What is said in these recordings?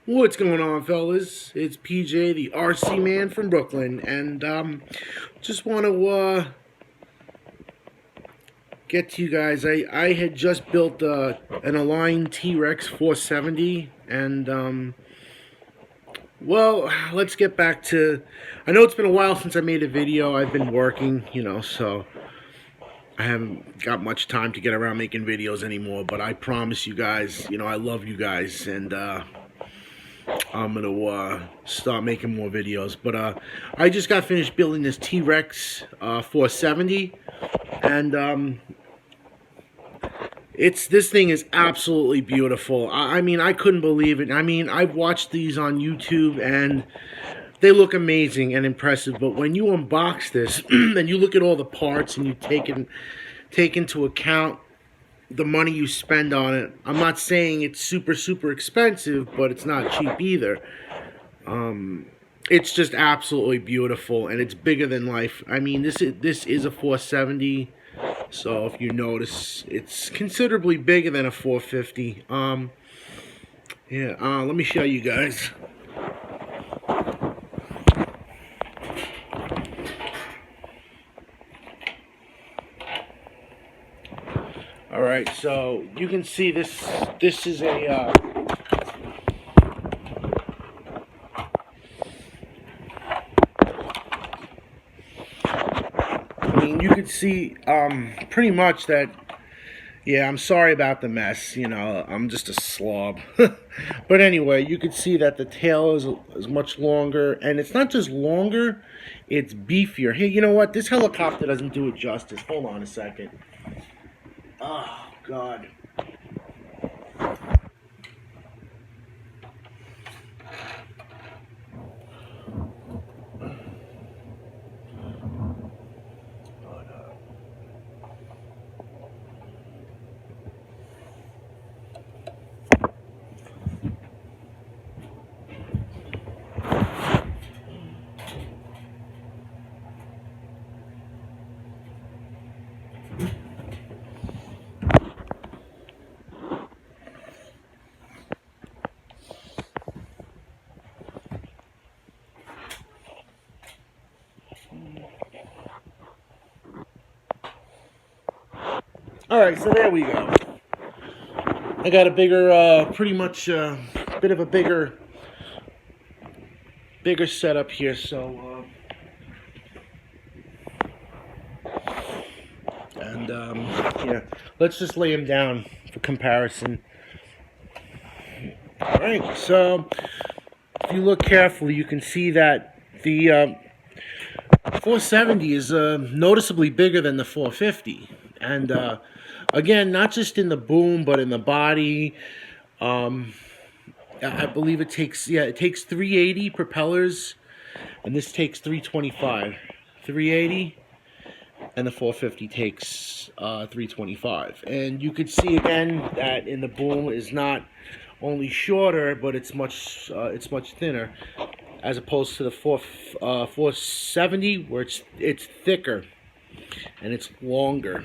What's going on, fellas? It's PJ, the RC man from Brooklyn, and just want to get to you guys. I had just built an Align T-Rex 470, and well, let's get back to. I know it's been a while since I made a video. I've been working, so I haven't got much time to get around making videos anymore. But I promise you guys, I love you guys, and I'm gonna start making more videos. But I just got finished building this T-Rex 470, and this thing is absolutely beautiful. I mean, I couldn't believe it. I mean, I've watched these on YouTube and they look amazing and impressive. But when you unbox this and you look at all the parts and you take into account the money you spend on it, I'm not saying it's super expensive, but it's not cheap either. It's just absolutely beautiful, and it's bigger than life. I mean, this is a 470, so if you notice, it's considerably bigger than a 450. Let me show you guys. All right, so you can see this. This is a you could see pretty much that. Yeah, I'm sorry about the mess. I'm just a slob. But anyway, you could see that the tail is much longer, and it's not just longer, it's beefier. Hey, you know what? This helicopter doesn't do it justice. Hold on a second. Oh, God. All right, so there we go. I got a bigger, pretty much, bit of a bigger setup here. So, yeah, let's just lay them down for comparison. All right, so if you look carefully, you can see that the 470 is noticeably bigger than the 450, and again, not just in the boom, but in the body. I believe it takes 380 propellers, and this takes 325. 380, and the 450 takes 325. And you could see again that in the boom is not only shorter, but it's much thinner, as opposed to the 470, where it's thicker and it's longer.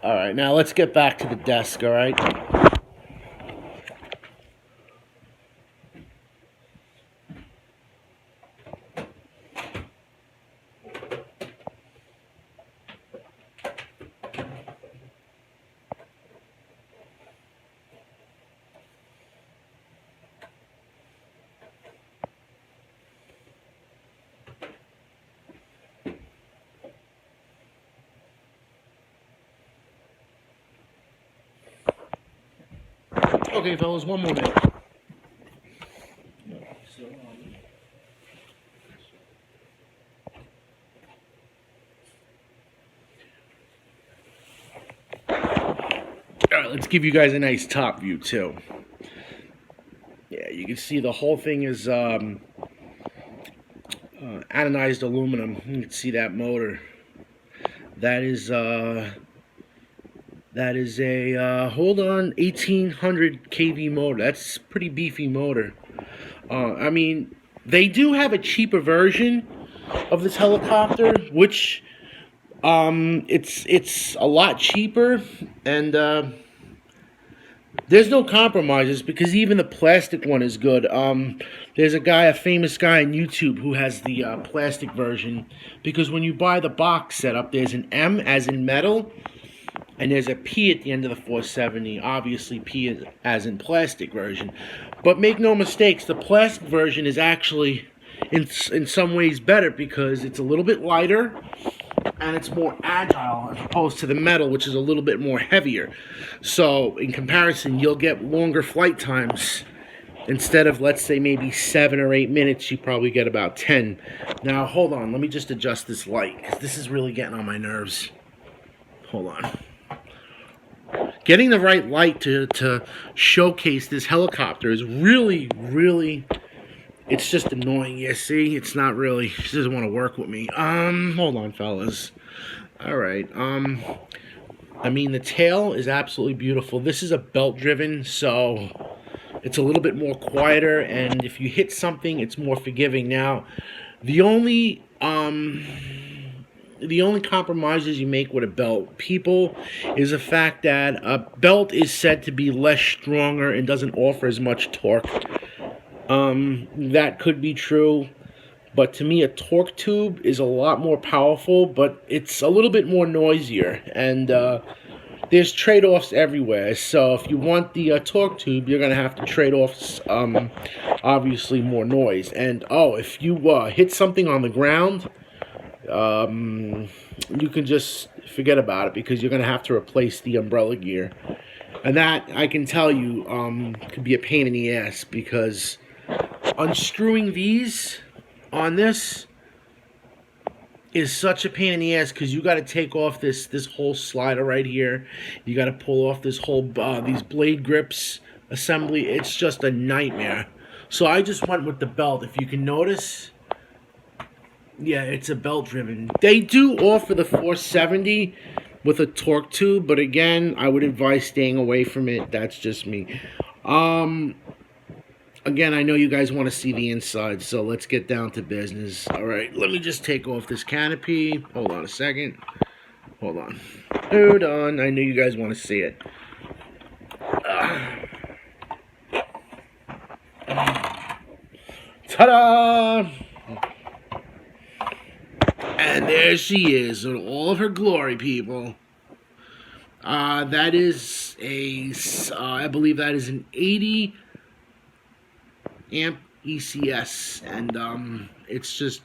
All right, now let's get back to the desk. All right. Okay, fellas, one more minute. All right, let's give you guys a nice top view too. Yeah, you can see the whole thing is anodized aluminum. You can see that motor. That is a hold on, 1800 kV motor. That's a pretty beefy motor. I mean, they do have a cheaper version of this helicopter, which it's a lot cheaper, and There's no compromises because even the plastic one is good. There's a famous guy on YouTube who has the plastic version because when you buy the box setup, there's an M as in metal, and there's a P at the end of the 470. Obviously, P is as in plastic version. But make no mistakes, the plastic version is actually in some ways better because it's a little bit lighter and it's more agile as opposed to the metal, which is a little bit more heavier. So in comparison, you'll get longer flight times. Instead of, let's say, maybe 7 or 8 minutes, you probably get about 10. Now, hold on. Let me just adjust this light because this is really getting on my nerves. Hold on. Getting the right light to showcase this helicopter is really, really... It's just annoying. Yeah, see? It's not really... She doesn't want to work with me. Hold on, fellas. Alright, I mean, the tail is absolutely beautiful. This is a belt-driven, so it's a little bit more quieter, and if you hit something, it's more forgiving. Now, the only compromises you make with a belt, people, is the fact that a belt is said to be less stronger and doesn't offer as much torque. That could be true, but to me a torque tube is a lot more powerful, but it's a little bit more noisier, and there's trade-offs everywhere. So if you want the torque tube, you're going to have to trade off, obviously, more noise. And, if you hit something on the ground, you can just forget about it because you're going to have to replace the umbrella gear. And that, I can tell you, could be a pain in the ass because unscrewing these on this is such a pain in the ass because you got to take off this whole slider right here. You got to pull off this whole these blade grips assembly. It's just a nightmare. So I just went with the belt. If you can notice, yeah, it's a belt driven. They do offer the 470 with a torque tube, but again, I would advise staying away from it. That's just me. Again, I know you guys want to see the inside, so let's get down to business. All right, let me just take off this canopy. Hold on a second. Hold on. Hold on. I know you guys want to see it. Ta-da! And there she is in all of her glory, people. That is I believe that is an 80 amp ECS, and it's just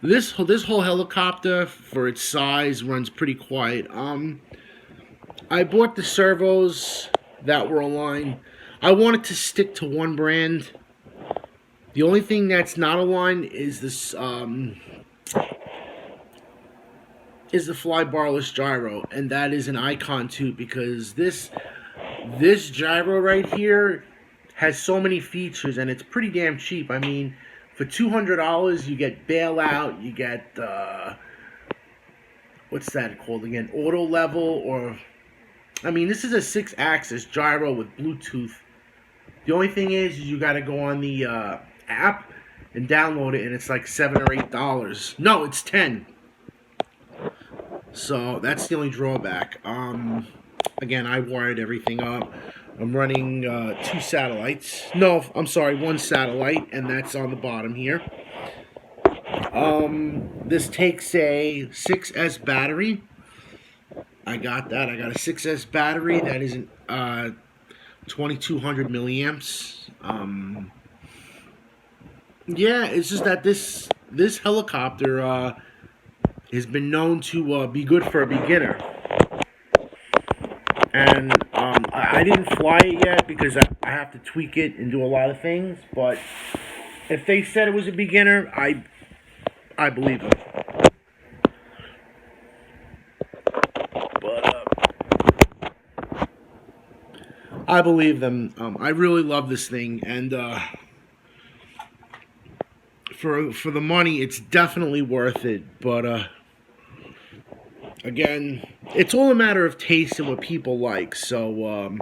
this whole helicopter for its size runs pretty quiet. I bought the servos that were aligned. I wanted to stick to one brand. The only thing that's not aligned is this is the fly barless gyro, and that is an icon too because this gyro right here has so many features, and it's pretty damn cheap. I mean, for $200, you get bailout, you get, what's that called again? Auto level, or, I mean, this is a 6-axis gyro with Bluetooth. The only thing is you got to go on the app and download it, and it's like $7 or $8. No, it's 10. So that's the only drawback. Again, I wired everything up. I'm running 2 satellites. No, I'm sorry, 1 satellite, and that's on the bottom here. This takes a 6S battery. I got that. I got a 6S battery that is 2200 milliamps. Yeah, it's just that this helicopter has been known to be good for a beginner. And I didn't fly it yet because I have to tweak it and do a lot of things. But if they said it was a beginner, I believe them. But I believe them. I really love this thing, and for the money, it's definitely worth it. But again, it's all a matter of taste and what people like. So,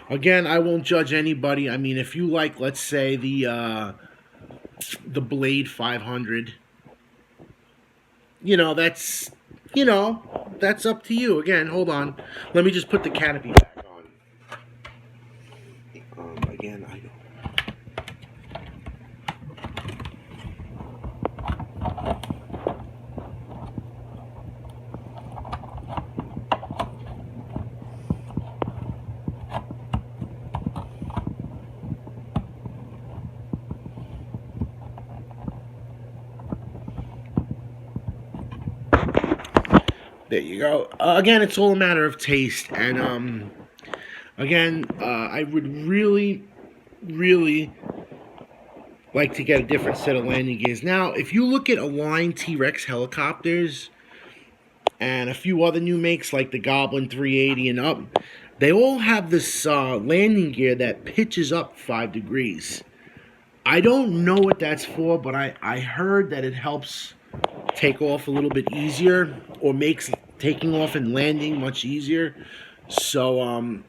again, I won't judge anybody. I mean, if you like, let's say, the Blade 500, that's up to you. Again, hold on. Let me just put the canopy back on. again, I don't. There you go. Again, it's all a matter of taste, and again, I would really, really like to get a different set of landing gears. Now, if you look at Align T-Rex helicopters and a few other new makes like the Goblin 380 and up, they all have this landing gear that pitches up 5 degrees. I don't know what that's for, but I heard that it helps take off a little bit easier, or makes taking off and landing much easier. So,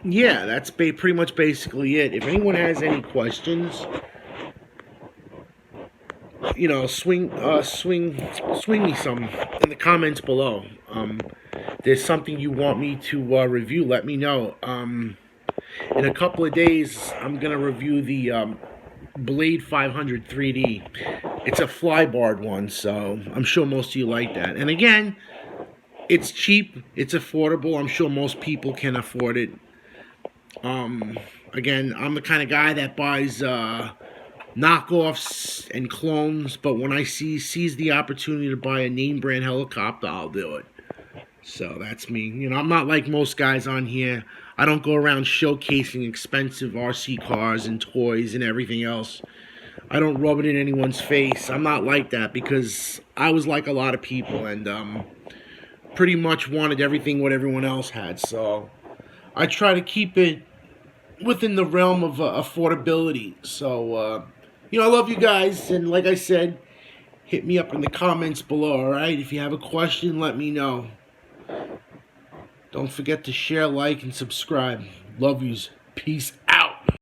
yeah, that's pretty much basically it. If anyone has any questions, you know, swing me some in the comments below. There's something you want me to review, let me know. In a couple of days, I'm gonna review the Blade 500 3D. It's a flybarred one, so I'm sure most of you like that. And again, it's cheap, it's affordable. I'm sure most people can afford it. Again, I'm the kind of guy that buys knockoffs and clones, but when I sees the opportunity to buy a name brand helicopter, I'll do it. So that's me. You know, I'm not like most guys on here. I don't go around showcasing expensive RC cars and toys and everything else. I don't rub it in anyone's face. I'm not like that, because I was like a lot of people and pretty much wanted everything what everyone else had. So I try to keep it within the realm of affordability. So, you know, I love you guys, and like I said, hit me up in the comments below, alright? If you have a question, let me know. Don't forget to share, like, and subscribe. Love yous. Peace